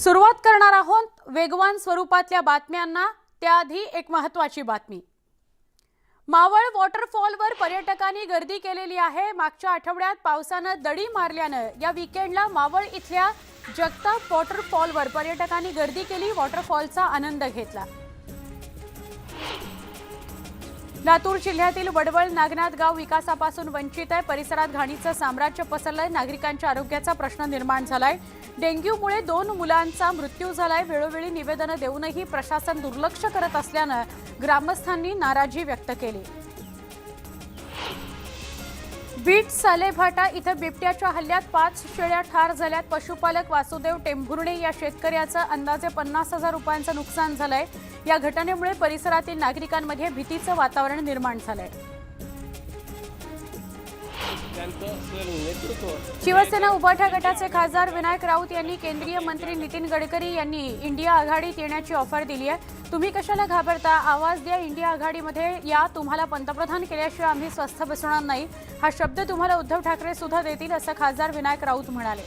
सुरुवात करणार आहोत वेगवान स्वरूपातल्या बातम्यांना। त्याआधी एक महत्त्वाची बातमी। मावळ वॉटरफॉलवर पर्यटकांनी गर्दी केलेली आहे। मागच्या आठवड्यात पावसानं दडी मारल्यानं या वीकेंडला मावळ इथल्या जगताप वॉटरफॉलवर पर्यटकांनी गर्दी केली, वॉटरफॉलचा आनंद घेतला। लातूर जिल्ह्यातील वडवळ नागनाथ गाव विकासापासून वंचित आहे। परिसरात घाणीचं साम्राज्य पसरलंय। नागरिकांच्या आरोग्याचा प्रश्न निर्माण झालाय। डेंग्यूमुळे 2 मुलांचा मृत्यू झालाय। वेळोवेळी निवेदनं देऊनही प्रशासन दुर्लक्ष करत असल्यानं ग्रामस्थांनी नाराजी व्यक्त केली। बीड सालेभाटा इथं बिबट्याच्या हल्ल्यात 5 शेळ्या ठार झाल्यात। पशुपालक वासुदेव टेंभुर्णे या शेतकऱ्याचं अंदाजे 50,000 रुपयांचं नुकसान झालंय। या घटनेमुळे परिसरातील नागरिकांमध्ये भीतीचं वातावरण निर्माण झालंय। शिवसेना उभाटा गटाचे खासदार विनायक राऊत यांनी केंद्रीय मंत्री नितीन गडकरी यांनी इंडिया आघाडीत येण्याची ऑफर दिली आहे। तुम्ही कशाला घाबरता, आवाज द्या, इंडिया आघाडीमध्ये या, तुम्हाला पंतप्रधान केल्याशिवाय आम्ही स्वस्थ बसणार नाही। हा शब्द तुम्हाला उद्धव ठाकरे सुद्धा देतील, असं खासदार विनायक राऊत म्हणाले।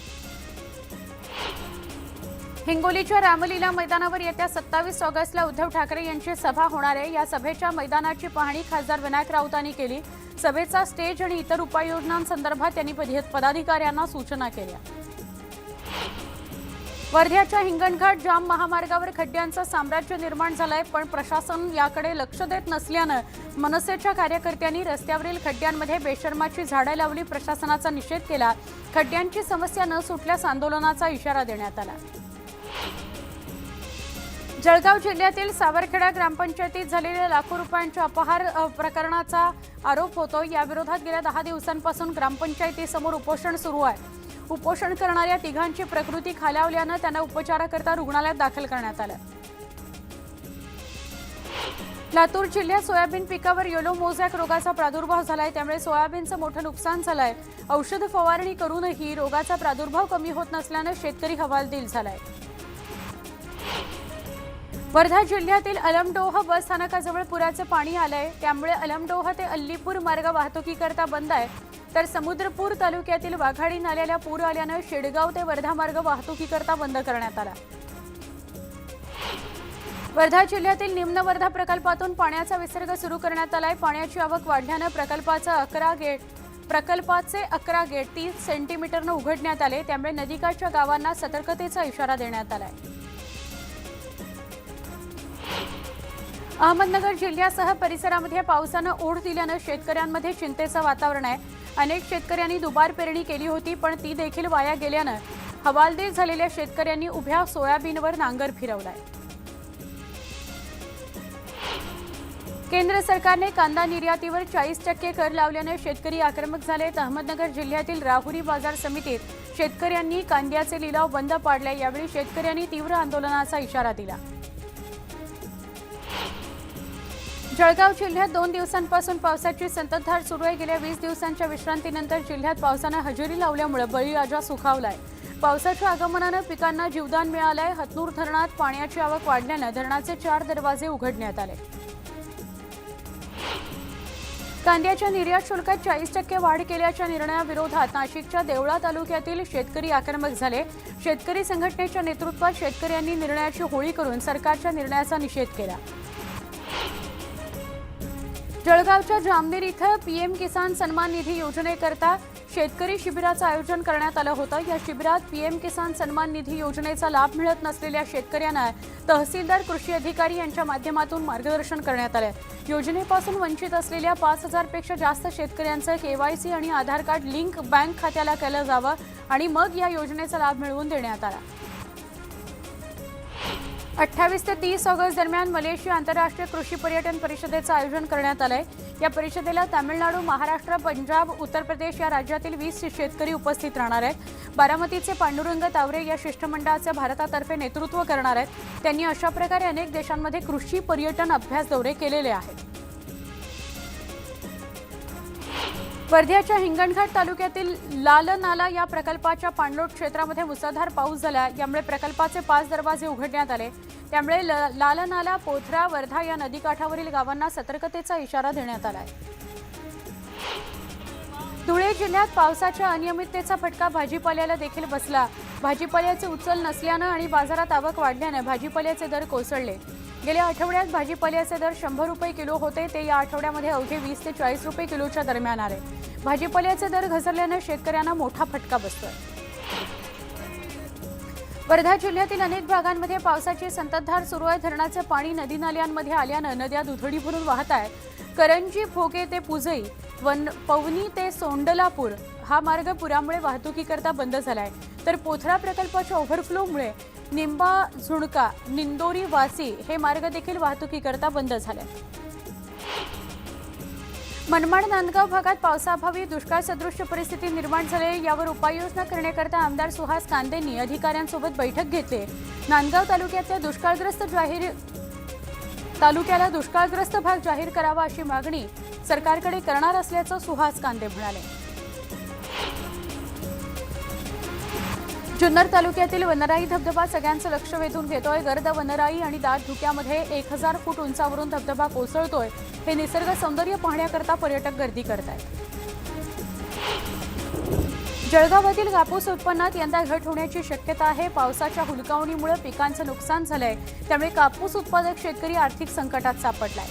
हिंगोलीच्या रामलीला मैदानावर येत्या 27 ऑगस्टला उद्धव ठाकरे यांची सभा होणार आहे। या सभेच्या मैदानाची पाहणी खासदार विनायक राऊतांनी केली। सभेचा स्टेज आणि इतर उपाययोजनांसंदर्भात त्यांनी पदाधिकाऱ्यांना सूचना केल्या। वर्ध्याच्या हिंगणघाट जाम महामार्गावर खड्ड्यांचं साम्राज्य निर्माण झालंय, पण प्रशासन याकडे लक्ष देत नसल्यानं मनसेच्या कार्यकर्त्यांनी रस्त्यावरील खड्ड्यांमध्ये बेशर्माची झाडं लावली। प्रशासनाचा निषेध केला। खड्ड्यांची समस्या न सुटल्यास आंदोलनाचा इशारा देण्यात आला। जळगाव जिल्ह्यातील सावरखेडा ग्रामपंचायतीत झालेल्या लाखो रुपयांच्या अपहार प्रकरणाचा आरोप होतो। याविरोधात गेल्या 10 दिवसांपासून ग्रामपंचायतीसमोर उपोषण सुरू आहे। उपोषण करणाऱ्या तिघांची प्रकृती खालावल्यानं त्यांना उपचाराकरता रुग्णालयात दाखल करण्यात आलं। लातूर जिल्ह्यात सोयाबीन पिकावर येलो मोझॅक रोगाचा प्रादुर्भाव झालाय, त्यामुळे सोयाबीनचं मोठं नुकसान झालंय। औषध फवारणी करूनही रोगाचा प्रादुर्भाव कमी होत नसल्यानं शेतकरी हवालदिल झालाय। वर्धा जिल्ह्यातील अलमडोह बस स्थानकाजवळ पुराचं पाणी आलंय, त्यामुळे अलमडोह ते अल्लीपूर मार्ग वाहतुकीकरता बंद आहे। तर समुद्रपूर तालुक्यातील वाघाडी नाल्याला पूर आल्यानं शेडगाव ते वर्धा मार्ग वाहतुकीकरता बंद करण्यात आला। वर्धा जिल्ह्यातील निम्न वर्धा प्रकल्पातून पाण्याचा विसर्ग सुरू करण्यात आलाय। पाण्याची आवक वाढल्यानं प्रकल्पाचे 11 गेट 30 सेंटीमीटरनं उघडण्यात आले, त्यामुळे नदीकाठच्या गावांना सतर्कतेचा इशारा देण्यात आलाय। अहमदनगर जिल्ह्यासह परिसरामध्ये पावसानं ओढ दिल्यानं शेतकऱ्यांमध्ये चिंतेचं वातावरण आहे। अनेक शेतकऱ्यांनी दुबार पेरणी केली होती, पण ती देखील वाया गेल्यानं हवालदिल झालेल्या शेतकऱ्यांनी उभ्या सोयाबीनवर नांगर फिरवलाय। केंद्र सरकारने कांदा निर्यातीवर 40% कर लावल्यानं शेतकरी आक्रमक झालेत। अहमदनगर जिल्ह्यातील राहुरी बाजार समितीत शेतकऱ्यांनी कांद्याचे लिलाव बंद पाडले। यावेळी शेतकऱ्यांनी तीव्र आंदोलनाचा इशारा दिला। जळगाव जिल्ह्यात 2 दिवसांपासून पावसाची संततधार सुरू आहे। गेल्या 20 दिवसांच्या विश्रांतीनंतर जिल्ह्यात पावसानं हजेरी लावल्यामुळे बळीराजा सुखावलाय। पावसाच्या आगमनानं पिकांना जीवदान मिळालंय। हतनूर धरणात पाण्याची आवक वाढल्यानं धरणाचे 4 दरवाजे उघडण्यात आले। कांद्याच्या निर्यात शुल्कात 40% वाढ केल्याच्या निर्णयाविरोधात नाशिकच्या देवळा तालुक्यातील शेतकरी आक्रमक झाले। शेतकरी संघटनेच्या नेतृत्वात शेतकऱ्यांनी निर्णयाची होळी करून सरकारच्या निर्णयाचा निषेध केला। जळगावच्या जामनेर इथं पीएम किसान सन्मान निधी योजनेकरता शेतकरी शिबिराचं आयोजन करण्यात आलं होतं। या शिबिरात पीएम किसान सन्मान निधी योजनेचा लाभ मिळत नसलेल्या शेतकऱ्यांना तहसीलदार कृषी अधिकारी यांच्या माध्यमातून मार्गदर्शन करण्यात आलं। योजनेपासून वंचित असलेल्या 5,000 पेक्षा जास्त शेतकऱ्यांचं केवायसी आणि आधार कार्ड लिंक बँक खात्याला केलं जावं आणि मग या योजनेचा लाभ मिळवून देण्यात आला। 28 ते 30 ऑगस्ट दरम्यान मलेशिया आंतरराष्ट्रीय कृषी पर्यटन परिषदेचं आयोजन करण्यात आलंय। या परिषदेला तामिळनाडू, महाराष्ट्र, पंजाब, उत्तर प्रदेश या राज्यातील 20 शेतकरी उपस्थित राहणार आहेत। बारामतीचे पांडुरंग तावरे या शिष्टमंडळाचे भारतातर्फे नेतृत्व करणार आहेत। त्यांनी अशा प्रकारे अनेक देशांमध्ये कृषी पर्यटन अभ्यास दौरे केलेले आहेत। वर्ध्याच्या हिंगणघाट तालुक्यातील लाल नाला या प्रकल्पाच्या पाणलोट क्षेत्रामध्ये मुसळधार पाऊस झाला। यामुळे प्रकल्पाचे 5 दरवाजे उघडण्यात आले, त्यामुळे लाल नाला, पोथरा, वर्धा या नदीकाठावरील गावांना सतर्कतेचा इशारा देण्यात आला आहे। धुळे जिल्ह्यात पावसाच्या अनियमिततेचा फटका भाजीपाल्याला देखील बसला। भाजीपाल्याचे उचल नसल्याने आणि बाजारात आवक वाढल्याने भाजीपाल्याचे दर कोसळले। गेल्या आठवड्यात भाजीपाल्याचे दर 100 रुपये किलो होते, ते या आठवड्यामध्ये अवघे 20 ते 40 रुपये किलोच्या दरम्यान आले। भाजीपाल्याचे दर घसरल्याने शेतकऱ्यांना मोठा फटका बसतोय। वर्धा जिल्ह्यातील अनेक भागांमध्ये पावसाची संततधार सुरू आहे। धरणाचे पाणी नदी नाल्यांमध्ये आल्याने नद्या दुथडी भरून वाहत आहेत। करंजी भोगे ते पुजई, पवनी ते सोंडलापूर हा मार्ग पुरामुळे वाहतुकीकरता बंद झालाय, तर पोथरा प्रकल्पाच्या ओव्हरफ्लोमुळे निंबा झुणका निंदोरी वासी हे मार्ग देखील वाहतुकीकरता बंद झाले। मनमाड नांदगाव भागात पावसाअभावी दुष्काळ सदृश परिस्थिती निर्माण झाली, यावर उपाययोजना करण्याकरता आमदार सुहास कांदेंनी अधिकाऱ्यांसोबत बैठक घेतली। नांदगाव तालुक्याला दुष्काळग्रस्त भाग जाहीर करावा अशी मागणी सरकारकडे करणार असल्याचं सुहास कांदे म्हणाले। जुन्नर तालुक्यातील वनराई धबधबा सगळ्यांचं लक्ष वेधून घेतोय। गर्द वनराई आणि दाट धुक्यामध्ये 1000 फूट उंचावरून धबधबा कोसळतोय। हे निसर्ग सौंदर्य पाहण्याकरता पर्यटक गर्दी करतायत। जळगावातील कापूस उत्पन्नात यंदा घट होण्याची शक्यता आहे। पावसाच्या हुलकावणीमुळे पिकांचं नुकसान झालंय, त्यामुळे कापूस उत्पादक शेतकरी आर्थिक संकटात सापडलाय।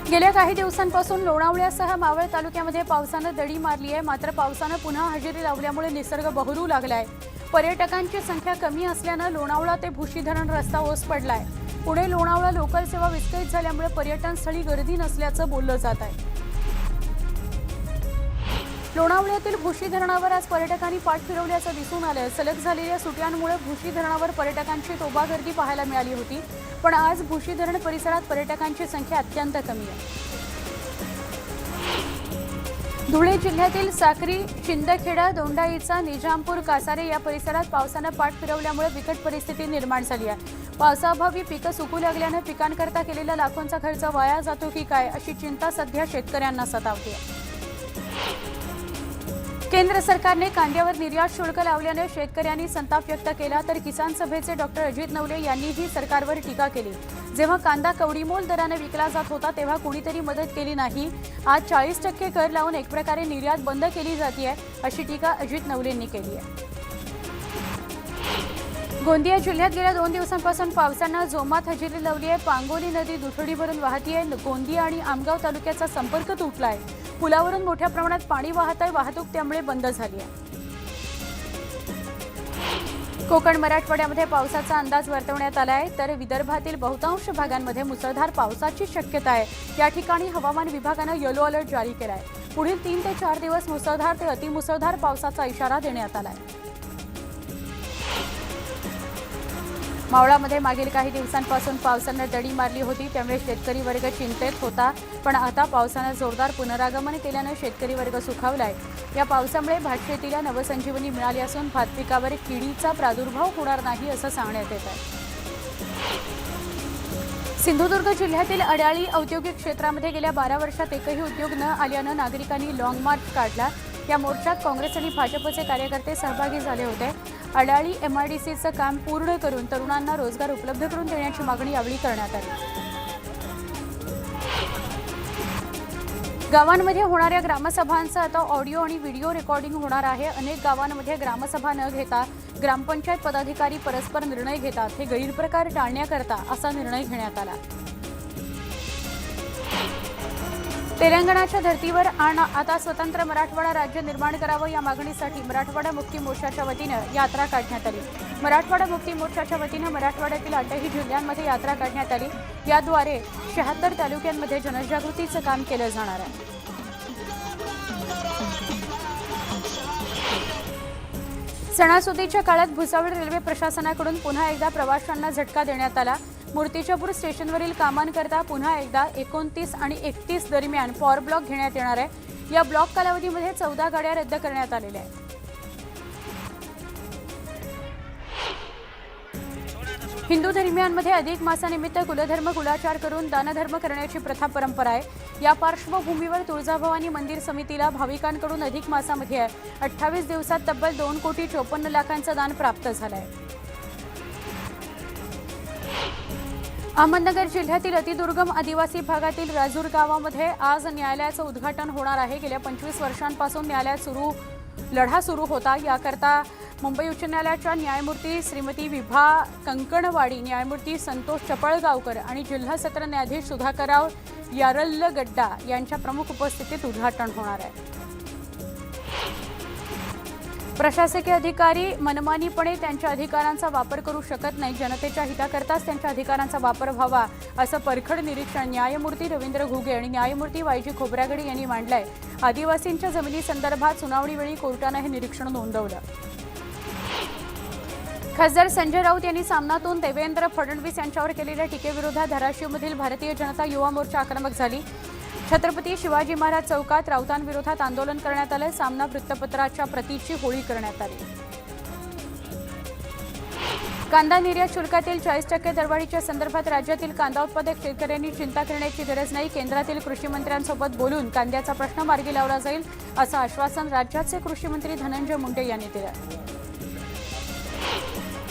गेल्या काही दिवसांपासून लोणावळ्यासह मावळ तालुक्यामध्ये पावसानं दडी मारली आहे, मात्र पावसानं पुन्हा हजेरी लावल्यामुळे निसर्ग बहरू लागलाय। पर्यटकांची संख्या कमी असल्यानं लोणावळा ते भुशी धरण रस्ता ओस पडलाय। पुणे लोणावळा लोकल सेवा विस्कळीत झाल्यामुळे पर्यटन स्थळी गर्दी नसल्याचं बोललं जात आहे। लोणावळ्यातील भुशी धरणावर आज पर्यटकांनी पाठ फिरवल्याचं दिसून आलं। सलग झालेल्या सुट्यांमुळे भुशी धरणावर पर्यटकांची तोबा गर्दी पाहायला मिळाली होती, पण आज भुशी धरण परिसरात पर्यटकांची संख्या अत्यंत कमी आहे। धुळे जिल्ह्यातील साक्री, शिंदखेडा, दोंडाईचा, निजामपूर, कासारे या परिसरात पावसानं पाठ फिरवल्यामुळे बिकट परिस्थिती निर्माण झाली आहे। पावसाअभावी पिकं सुकू लागल्यानं पिकांकरता केलेला लाखोंचा खर्च वाया जातो की काय अशी चिंता सध्या शेतकऱ्यांना सतावते। केंद्र सरकारने कांद्यावर निर्यात शुल्क लावल्याने शेतकऱ्यांनी संताप व्यक्त केला, तर किसान सभेचे डॉक्टर अजित नवले यांनीही सरकारवर टीका केली। जेव्हा कांदा कवडीमोल दराने विकला जात होता तेव्हा कुणीतरी मदत केली नाही। आज 40% कर लावून एक प्रकारे निर्यात बंद केली जाते अशी टीका अजित नवलेंनी केली आहे। गोंदिया जिल्ह्यात गेल्या 2 दिवसांपासून पावसानं जोमात हजेरी लावली आहे। पांगोली नदी दुथडी भरून वाहतीये। गोंदिया आणि आमगाव तालुक्याचा संपर्क तुटलाय। पुलावरून मोठ्या प्रमाणात पाणी वाहत आहे, वाहतूक त्यामुळे बंद झाली आहे। कोकण मराठवाड्यामध्ये पावसाचा अंदाज वर्तवण्यात आला आहे, तर विदर्भातील बहुतांश भागांमध्ये मुसळधार पावसाची शक्यता आहे। या ठिकाणी हवामान विभागानं येलो अलर्ट जारी केला आहे। पुढील 3 ते 4 दिवस मुसळधार ते अतिमुसळधार पावसाचा इशारा देण्यात आला आहे। मावळामध्ये मागील काही दिवसांपासून पावसानं दडी मारली होती, त्यामुळे शेतकरी वर्ग चिंतेत होता, पण आता पावसानं जोरदार पुनरागमन केल्यानं शेतकरी वर्ग सुखावलाय। या पावसामुळे भातशेतीला नवसंजीवनी मिळाली असून भात पिकावर किडीचा प्रादुर्भाव होणार नाही असं सांगण्यात येत आहे। सिंधुदुर्ग जिल्ह्यातील अडाळी औद्योगिक क्षेत्रामध्ये गेल्या 12 वर्षात एकही उद्योग न आल्यानं नागरिकांनी लॉंग मार्च काढला। या मोर्चात काँग्रेस आणि भाजपचे कार्यकर्ते सहभागी झाले होते। अडाळी MIDCचं काम पूर्ण करून तरुणांना रोजगार उपलब्ध करून देण्याची मागणी यावेळी करण्यात आली। गावांमध्ये होणाऱ्या ग्रामसभांचं आता ऑडिओ आणि व्हिडिओ रेकॉर्डिंग होणार आहे। अनेक गावांमध्ये ग्रामसभा न घेता ग्रामपंचायत पदाधिकारी परस्पर निर्णय घेतात। हे गैरप्रकार टाळण्याकरता असा निर्णय घेण्यात आला। तेलंगणाच्या धर्तीवर आता स्वतंत्र मराठवाडा राज्य निर्माण करावं या मागणीसाठी मराठवाडा मुक्ती मोर्चाच्या वतीनं यात्रा काढण्यात आली। मराठवाडा मुक्ती मोर्चाच्या वतीनं मराठवाड्यातील 8ही जिल्ह्यांमध्ये यात्रा काढण्यात आली। याद्वारे 76 तालुक्यांमध्ये जनजागृतीचं काम केलं जाणार आहे। सणासुदीच्या काळात भुसावळ रेल्वे प्रशासनाकडून पुन्हा एकदा प्रवाशांना झटका देण्यात आला। मूर्तिजापूर स्टेशनवरील कामांकरता पुन्हा एकदा 29 आणि 31 दरम्यान पॉवर ब्लॉक घेण्यात येणार आहे। या ब्लॉक कालावधीमध्ये 14 गाड्या रद्द करण्यात आलेल्या आहेत। हिंदू धर्मियांमध्ये अधिक मासानिमित्त कुलधर्म कुलाचार करून दानधर्म करण्याची प्रथा परंपरा आहे। या पार्श्वभूमीवर तुळजाभवानी मंदिर समितीला भाविकांकडून अधिक मासामध्ये 28 दिवसात तब्बल 2,54,00,000 दान प्राप्त झालं आहे। अहमदनगर जिल्ह्यातील अतिदुर्गम आदिवासी भागातील राजूर गावामध्ये आज न्यायालयाचं उद्घाटन होणार आहे। गेल्या 25 वर्षांपासून न्यायालयात लढा सुरू होता। याकरता मुंबई उच्च न्यायालयाच्या न्यायमूर्ती श्रीमती विभा कंकणवाडी, न्यायमूर्ती संतोष चपळगावकर आणि जिल्हा सत्र न्यायाधीश सुधाकरराव यारल्लगड्डा यांच्या प्रमुख उपस्थितीत उद्घाटन होणार आहे। प्रशासकीय अधिकारी मनमानीपणे त्यांच्या अधिकारांचा वापर करू शकत नाही, जनतेच्या हिताकरताच त्यांच्या अधिकारांचा वापर व्हावा असं परखड निरीक्षण न्यायमूर्ती रवींद्र घुगे आणि न्यायमूर्ती वायजी खोब्रागडे यांनी मांडलंय। आदिवासींच्या जमिनीसंदर्भात सुनावणीवेळी कोर्टाने हे निरीक्षण नोंदवलं। खासदार संजय राऊत यांनी सामनातून देवेंद्र फडणवीस यांच्यावर केलेल्या टीकेविरोधात धाराशिवमधील भारतीय जनता युवा मोर्चा आक्रमक झाली। छत्रपती शिवाजी महाराज चौकात राऊतांविरोधात आंदोलन करण्यात आले। सामना वृत्तपत्राच्या प्रतीची होळी करण्यात आली। कांदा निर्यात शुल्कातील 40% दरवाढीच्या संदर्भात राज्यातील कांदा उत्पादक शेतकऱ्यांनी चिंता करण्याची गरज नाही। केंद्रातील कृषी मंत्र्यांसोबत बोलून कांद्याचा प्रश्न मार्गी लावला जाईल असं आश्वासन राज्याचे कृषी मंत्री धनंजय मुंडे यांनी दिलं।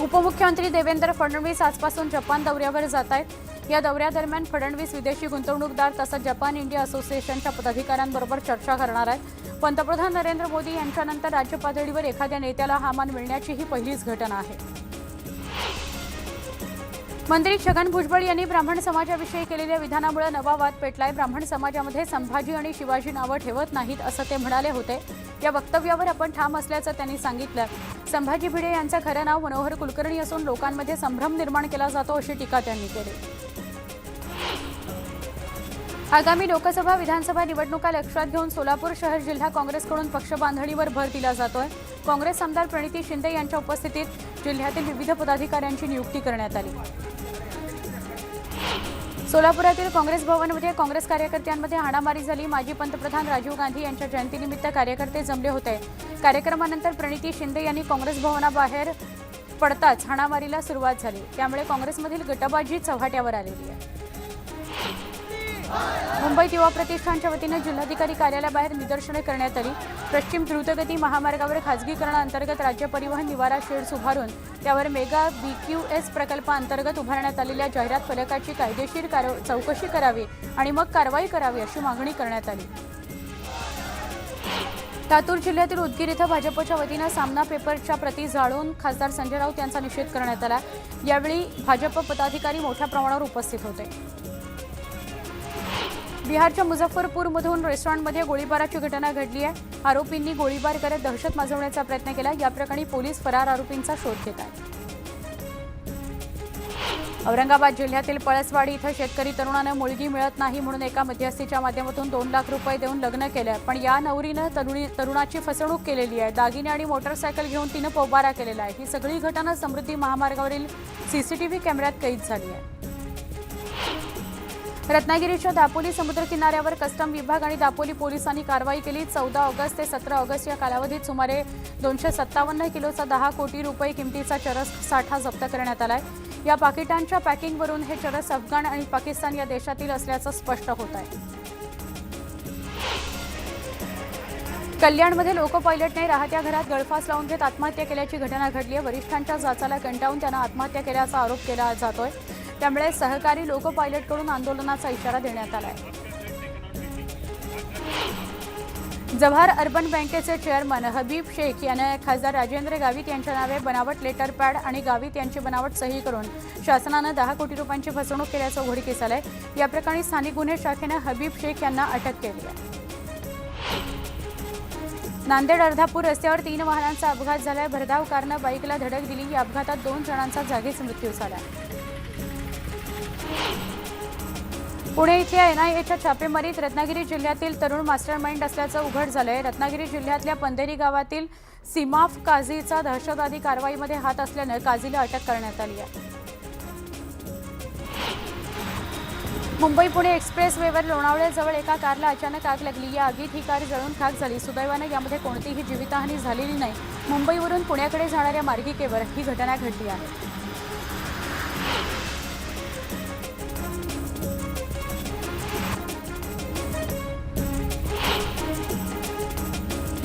उपमुख्यमंत्री देवेंद्र फडणवीस आजपासून जपान दौऱ्यावर जात आहेत। या दौऱ्यादरम्यान फडणवीस विदेशी गुंतवणूकदार तसंच जपान इंडिया असोसिएशनच्या पदाधिकाऱ्यांबरोबर चर्चा करणार आहेत। पंतप्रधान नरेंद्र मोदी यांच्यानंतर राज्य पातळीवर एखाद्या नेत्याला हा मान मिळण्याची ही पहिलीच घटना आहे। मंत्री छगन भुजबळ यांनी ब्राह्मण समाजाविषयी केलेल्या विधानामुळे नवा वाद पेटलाय। ब्राह्मण समाजामध्ये संभाजी आणि शिवाजी नावं ठेवत नाहीत असं ते म्हणाले होते। या वक्तव्यावर आपण ठाम असल्याचं त्यांनी सांगितलं। संभाजी भिडे यांचं खरं नाव मनोहर कुलकर्णी असून लोकांमध्ये संभ्रम निर्माण केला जातो अशी टीका त्यांनी केली। आगामी लोकसभा विधानसभा निवडणुका लक्षात घेऊन सोलापूर शहर जिल्हा काँग्रेसकडून पक्षबांधणीवर भर दिला जातोय। काँग्रेस आमदार प्रणिती शिंदे यांच्या उपस्थितीत जिल्ह्यातील विविध पदाधिकाऱ्यांची नियुक्ती करण्यात आली। सोलापुरातील काँग्रेस भवनमध्ये काँग्रेस कार्यकर्त्यांमध्ये हाणामारी झाली। माजी पंतप्रधान राजीव गांधी यांच्या जयंतीनिमित्त कार्यकर्ते जमले होते। कार्यक्रमानंतर प्रणिती शिंदे यांनी काँग्रेस भवनाबाहेर पडताच हाणामारीला सुरुवात झाली। त्यामुळे काँग्रेसमधील गटबाजी चव्हाट्यावर आलेली आहे। मुंबईत युवा प्रतिष्ठानच्या वतीने जिल्हाधिकारी कार्यालयाबाहेर निदर्शने करण्यात आली। पश्चिम द्रुतगती महामार्गावर खासगीकरणाअंतर्गत राज्य परिवहन निवारा शेड्स उभारून त्यावर मेगा BQS प्रकल्पाअंतर्गत उभारण्यात आलेल्या जाहिरात फलकाची कायदेशीर चौकशी करावी आणि मग कारवाई करावी अशी मागणी करण्यात आली। लातूर जिल्ह्यातील उदगीर इथं भाजपच्या वतीने सामना पेपरच्या प्रती जाळून खासदार संजय राऊत यांचा निषेध करण्यात आला। यावेळी भाजप पदाधिकारी मोठ्या प्रमाणावर उपस्थित होते। बिहारच्या मुझफ्फरपूरमधून रेस्टॉरंटमध्ये गोळीबाराची घटना घडली आहे। आरोपींनी गोळीबार करत दहशत माजवण्याचा प्रयत्न केला। या प्रकरणी पोलीस फरार आरोपींचा शोध घेत आहेत। औरंगाबाद जिल्ह्यातील पळसवाडी इथं शेतकरी तरुणानं मुलगी मिळत नाही म्हणून एका मध्यस्थीच्या माध्यमातून 2 लाख रुपये देऊन लग्न केलं, पण या नवरीनं तरुणाची फसवणूक केलेली आहे। दागिने आणि मोटरसायकल घेऊन तिनं पोबारा केलेला आहे। ही सगळी घटना समृद्धी महामार्गावरील CCTV कॅमेऱ्यात कैद झाली आहे। रत्नागिरीच्या दापोली समुद्र किनाऱ्यावर कस्टम विभाग आणि दापोली पोलिसांनी कारवाई केली। 14 ऑगस्ट ते 17 ऑगस्ट या कालावधीत सुमारे 257 किलोचा 10 कोटी रुपये किमतीचा चरस साठा जप्त करण्यात आलाय। या पाकिटांच्या पॅकिंगवरून हे चरस अफगाण आणि पाकिस्तान या देशातील असल्याचं स्पष्ट होत आहे। कल्याणमध्ये लोको पायलटने राहत्या घरात गळफास लावून घेत आत्महत्या केल्याची घटना घडली आहे। वरिष्ठांच्या जाचाला कंटाळून त्यानं आत्महत्या केल्याचा आरोप केला जातोय। त्यामुळे सहकारी लोको पायलटकडून आंदोलनाचा इशारा देण्यात आला आहे। जव्हार अर्बन बँकेचे चेअरमन हबीब शेख याने खासदार राजेंद्र गावित यांच्या नावे बनावट लेटर पॅड आणि गावित यांची बनावट सही करून शासनानं 10 कोटी रुपयांची फसवणूक केल्याचं उघडकीस आलंय। या प्रकरणी स्थानिक गुन्हे शाखेनं हबीब शेख यांना अटक केली आहे। नांदेड अर्धापूर रस्त्यावर 3 वाहनांचा अपघात झालाय। भरधाव कारनं बाईकला धडक दिली। या अपघातात 2 जणांचा जागीच मृत्यू झाला। पुणे इथल्या NIAच्या छापेमारीत रत्नागिरी जिल्ह्यातील तरुण मास्टरमाइंड असल्याचं उघड झालंय। रत्नागिरी जिल्ह्यातल्या पंधेरी गावातील सीमाफ काझीचा दहशतवादी कारवाईमध्ये हात असल्यानं काझीला अटक करण्यात आली आहे। मुंबई पुणे एक्सप्रेसवेवर लोणावळ्याजवळ एका कारला अचानक आग लागली। या आगीत ही कार जळून खाक झाली। सुदैवानं यामध्ये कोणतीही जीवितहानी झालेली नाही। मुंबईवरून पुण्याकडे जाणाऱ्या मार्गिकेवर ही घटना घडली आहे।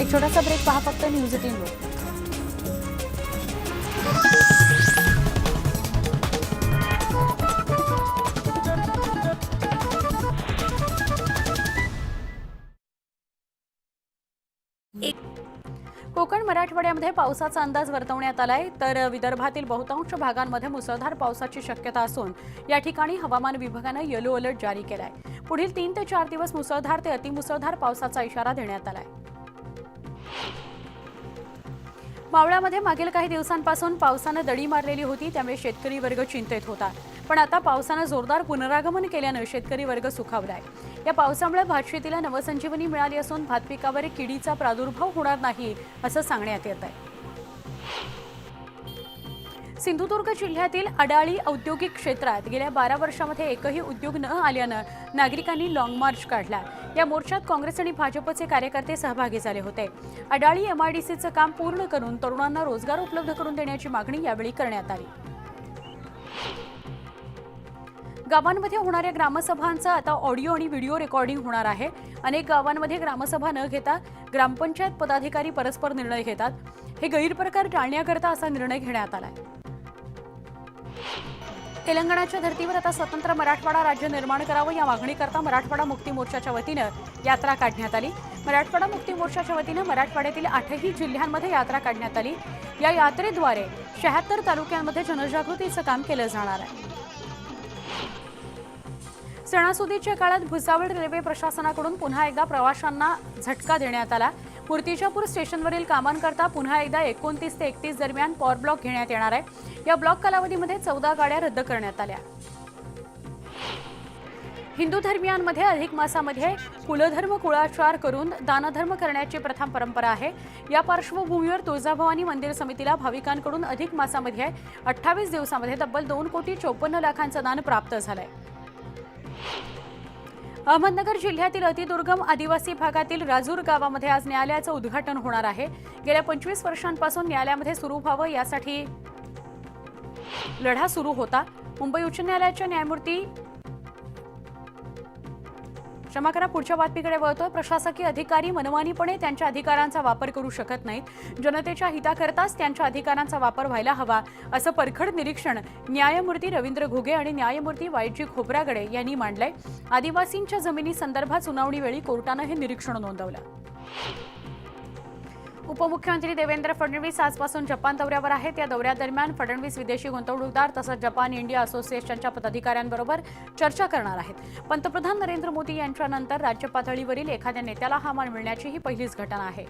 एक छोटासा ब्रेक पहा फक्त न्यूज 18 वर। कोकण मराठवाड्यामध्ये पावसाचा अंदाज वर्तवण्यात आलाय, तर विदर्भातील बहुतांश भागांमध्ये मुसळधार पावसाची शक्यता असून या ठिकाणी हवामान विभागानं येलो अलर्ट जारी केलाय. पुढील 3 ते 4 दिवस मुसळधार ते अतिमुसळधार पावसाचा इशारा देण्यात आलाय. मावळामध्ये मागील काही दिवसांपासून पावसानं दडी मारलेली होती, त्यामुळे शेतकरी वर्ग चिंतेत होता. पण आता पावसानं जोरदार पुनरागमन केल्यानं शेतकरी वर्ग सुखावलाय. या पावसामुळे भातशेतीला नवसंजीवनी मिळाली असून भात पिकावर किडीचा प्रादुर्भाव होणार नाही असं सांगण्यात येत आहे. सिंधुदुर्ग जिल्ह्यातील अडाळी औद्योगिक क्षेत्रात गेल्या 12 वर्षांमध्ये एकही उद्योग न आल्यानं नागरिकांनी लॉंग मार्च काढला. या मोर्चात काँग्रेस आणि भाजपचे कार्यकर्ते सहभागी झाले होते. अडाळी एमआयडीसीचं काम पूर्ण करून तरुणांना रोजगार उपलब्ध करून देण्याची मागणी यावेळी करण्यात आली. गावांमध्ये होणाऱ्या ग्रामसभांचं आता ऑडिओ आणि व्हिडिओ रेकॉर्डिंग होणार आहे. अनेक गावांमध्ये ग्रामसभा न घेता ग्रामपंचायत पदाधिकारी परस्पर निर्णय घेतात. हे गैरप्रकार टाळण्याकरता असा निर्णय घेण्यात आलाय. तेलंगणाच्या धर्तीवर आता स्वतंत्र मराठवाडा राज्य निर्माण करावं या मागणीकरता मराठवाडा मुक्ती मोर्चाच्या वतीनं यात्रा काढण्यात आली. मराठवाडा मुक्ती मोर्चाच्या वतीनं मराठवाड्यातील 8ही जिल्ह्यांमध्ये यात्रा काढण्यात आली. या यात्रेद्वारे 76 तालुक्यांमध्ये जनजागृतीचं काम केलं जाणार आहे. सणासुदीच्या काळात भुसावळ रेल्वे प्रशासनाकडून पुन्हा एकदा प्रवाशांना झटका देण्यात आला. मूर्तिजापूर स्टेशनवरील कामांकरता पुन्हा एकदा 29 ते 31 दरम्यान पॉवर ब्लॉक घेण्यात येणार आहे. या ब्लॉक कालावधीमध्ये 14 गाड्या रद्द करण्यात आल्या. हिंदू धर्मियांमध्ये अधिक मासामध्ये कुलधर्म कुळाचार करून दानधर्म करण्याची प्रथा परंपरा आहे. या पार्श्वभूमीवर तुळजाभवानी मंदिर समितीला भाविकांकडून अधिक मासामध्ये 28 दिवसामध्ये तब्बल 2,54,00,000 दान प्राप्त झालंय. अहमदनगर जिल्ह्यातील अतिदुर्गम आदिवासी भागातील राजूर गावामध्ये आज न्यायालयाचं उद्घाटन होणार आहे. गेल्या 25 वर्षांपासून न्यायालयामध्ये सुरू व्हावं यासाठी लढा सुरू होता. मुंबई उच्च न्यायालयाच्या न्यायमूर्ती पुढच्या बातमीकडे वळतोय. प्रशासकीय अधिकारी मनमानीपणे त्यांच्या अधिकारांचा वापर करू शकत नाहीत. जनतेच्या हिताकरताच त्यांच्या अधिकारांचा वापर व्हायला हवा असं परखड निरीक्षण न्यायमूर्ती रवींद्र घुगे आणि न्यायमूर्ती वायजी खोब्रागडे यांनी मांडलंय. आदिवासींच्या जमिनी संदर्भात सुनावणीवेळी कोर्टानं हे निरीक्षण नोंदवलं. उपमुख्यमंत्री देवेंद्र फडणवीस आजपासून जपान दौऱ्यावर आहेत. या दौऱ्यादरम्यान फडणवीस विदेशी गुंतवणूकदार तसंच जपान इंडिया असोसिएशनच्या पदाधिकाऱ्यांबरोबर चर्चा करणार आहेत. पंतप्रधान नरेंद्र मोदी यांच्यानंतर राज्य पातळीवरील एखाद्या नेत्याला हा मान मिळण्याची ही पहिलीच घटना आहे.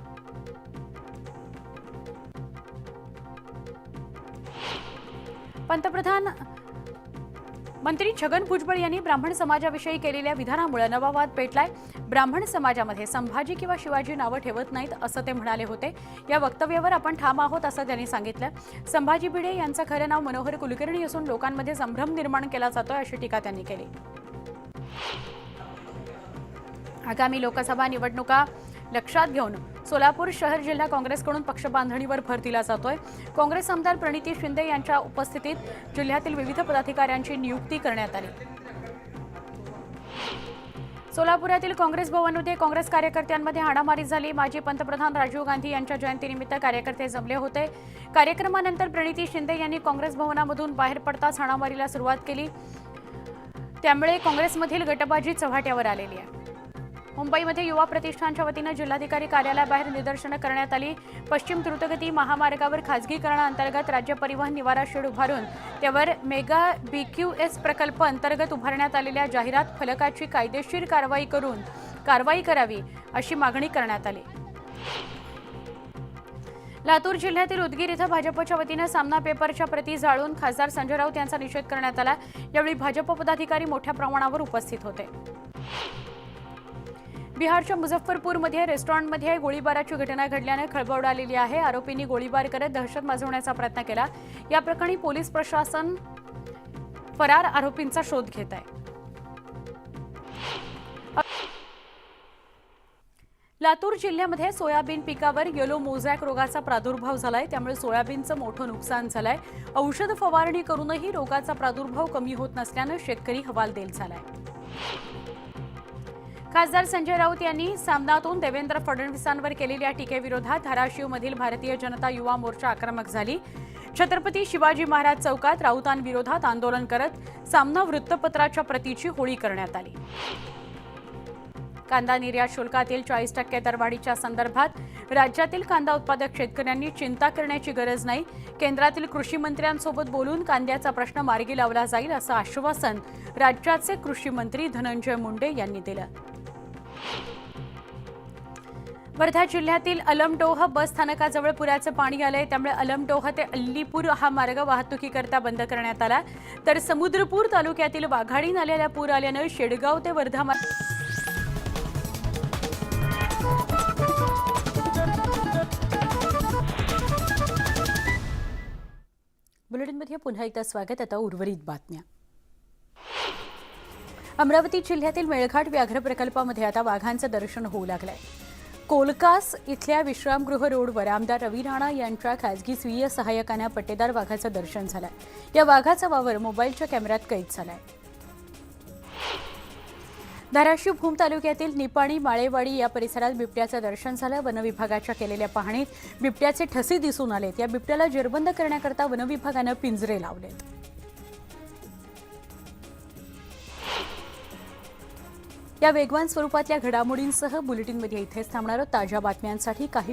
मंत्री छगन भुजबळ यांनी ब्राह्मण समाजाविषयी केलेल्या विधानामुळे नवा वाद पेटलाय. ब्राह्मण समाजामध्ये संभाजी किंवा शिवाजी नावं ठेवत नाहीत असं ते म्हणाले होते. या वक्तव्यावर आपण ठाम आहोत असं त्यांनी सांगितलं. संभाजी भिडे यांचं खरं नाव मनोहर कुलकर्णी असून लोकांमध्ये संभ्रम निर्माण केला जातोय अशी टीका त्यांनी केली. आगामी लोकसभा निवडणुका लक्षात घेऊन सोलापूर शहर जिल्हा काँग्रेसकडून पक्षबांधणीवर भर दिला जातोय. काँग्रेस आमदार प्रणिती शिंदे यांच्या उपस्थितीत जिल्ह्यातील विविध पदाधिकाऱ्यांची नियुक्ती करण्यात आली. सोलापुरातील काँग्रेस भवनमध्ये काँग्रेस कार्यकर्त्यांमध्ये हाणामारी झाली. माजी पंतप्रधान राजीव गांधी यांच्या जयंतीनिमित्त कार्यकर्ते जमले होते. कार्यक्रमानंतर प्रणिती शिंदे यांनी काँग्रेस भवनामधून बाहेर पडताच हाणामारीला सुरुवात केली. त्यामुळे काँग्रेसमधील गटबाजी चव्हाट्यावर आलेली आहे. मुंबईमध्ये युवा प्रतिष्ठानच्या वतीनं जिल्हाधिकारी कार्यालयाबाहेर निदर्शनं करण्यात आली. पश्चिम द्रुतगती महामार्गावर खासगीकरणाअंतर्गत राज्य परिवहन निवारा शेड उभारून त्यावर मेगा BQS प्रकल्प अंतर्गत उभारण्यात आलेल्या जाहिरात फलकाची कायदेशीर कारवाई करावी अशी मागणी करण्यात आली. लातूर जिल्ह्यातील उदगीर इथं भाजपच्या वतीनं सामना पेपरच्या प्रती जाळून खासदार संजय राऊत यांचा निषेध करण्यात आला. यावेळी भाजप पदाधिकारी मोठ्या प्रमाणावर उपस्थित होते. बिहारच्या मुझफ्फरपूरमध्ये रेस्टॉरंटमध्ये गोळीबाराची घटना घडल्याने खळबळ उडालेली आहे. आरोपींनी गोळीबार करत दहशत माजवण्याचा प्रयत्न केला. या प्रकरणी पोलीस प्रशासन फरार आरोपींचा शोध घेत आहे. लातूर जिल्ह्यामध्ये सोयाबीन पिकावर येलो मोझॅक रोगाचा प्रादुर्भाव झालाय. त्यामुळे सोयाबीनचं मोठं नुकसान झालंय. औषध फवारणी करूनही रोगाचा प्रादुर्भाव कमी होत नसल्यानं शेतकरी हवालदिल झालाय. खासदार संजय राऊत यांनी सामनातून देवेंद्र फडणवीसांवर केलेल्या टीकेविरोधात धाराशिवमधील भारतीय जनता युवा मोर्चा आक्रमक झाली. छत्रपती शिवाजी महाराज चौकात राऊतांविरोधात आंदोलन करत सामना वृत्तपत्राच्या प्रतीची होळी करण्यात आली. कांदा निर्यात शुल्कातील 40% दरवाढीच्या संदर्भात राज्यातील कांदा उत्पादक शेतकऱ्यांनी चिंता करण्याची गरज नाही. केंद्रातील कृषी मंत्र्यांसोबत बोलून कांद्याचा प्रश्न मार्गी लावला जाईल असं आश्वासन राज्याचे कृषी मंत्री धनंजय मुंडे यांनी दिलं. वर्धा जिल्ह्यातील अलमडोह बस स्थानकाजवळ पुराचं पाणी आलंय. त्यामुळे अलमडोह ते अल्लीपूर हा मार्ग वाहतुकीकरता बंद करण्यात आला. तर समुद्रपूर तालुक्यातील वाघाडी नाल्याला पूर आल्यानं शेडगाव ते वर्धा बुलेटिनमध्ये पुन्हा एकदा स्वागत. आता उर्वरित बातम्या. अमरावती जिल्ह्यातील मेळघाट व्याघ्र प्रकल्पामध्ये आता वाघांचं दर्शन होऊ लागलंय. कोलकास इथल्या विश्रामगृह रोडवर आमदार रवी राणा यांच्या खासगी स्वीय सहाय्यकांना पट्टेदार वाघाचं दर्शन झालंय. या वाघाचा वावर मोबाईलच्या कॅमेऱ्यात कैद झालाय. धाराशिव भूम तालुक्यातील निपाणी माळेवाडी या परिसरात बिबट्याचं दर्शन झालं. वनविभागाच्या केलेल्या पाहणीत बिबट्याचे ठसे दिसून आलेत. या बिबट्याला जेरबंद करण्याकरता वनविभागानं पिंजरे लावलेत. या वेगवान स्वरूपातल्या घडामोडींसह बुलेटिनमध्ये इथेच थांबणार आहोत. ताज्या बातम्यांसाठी काही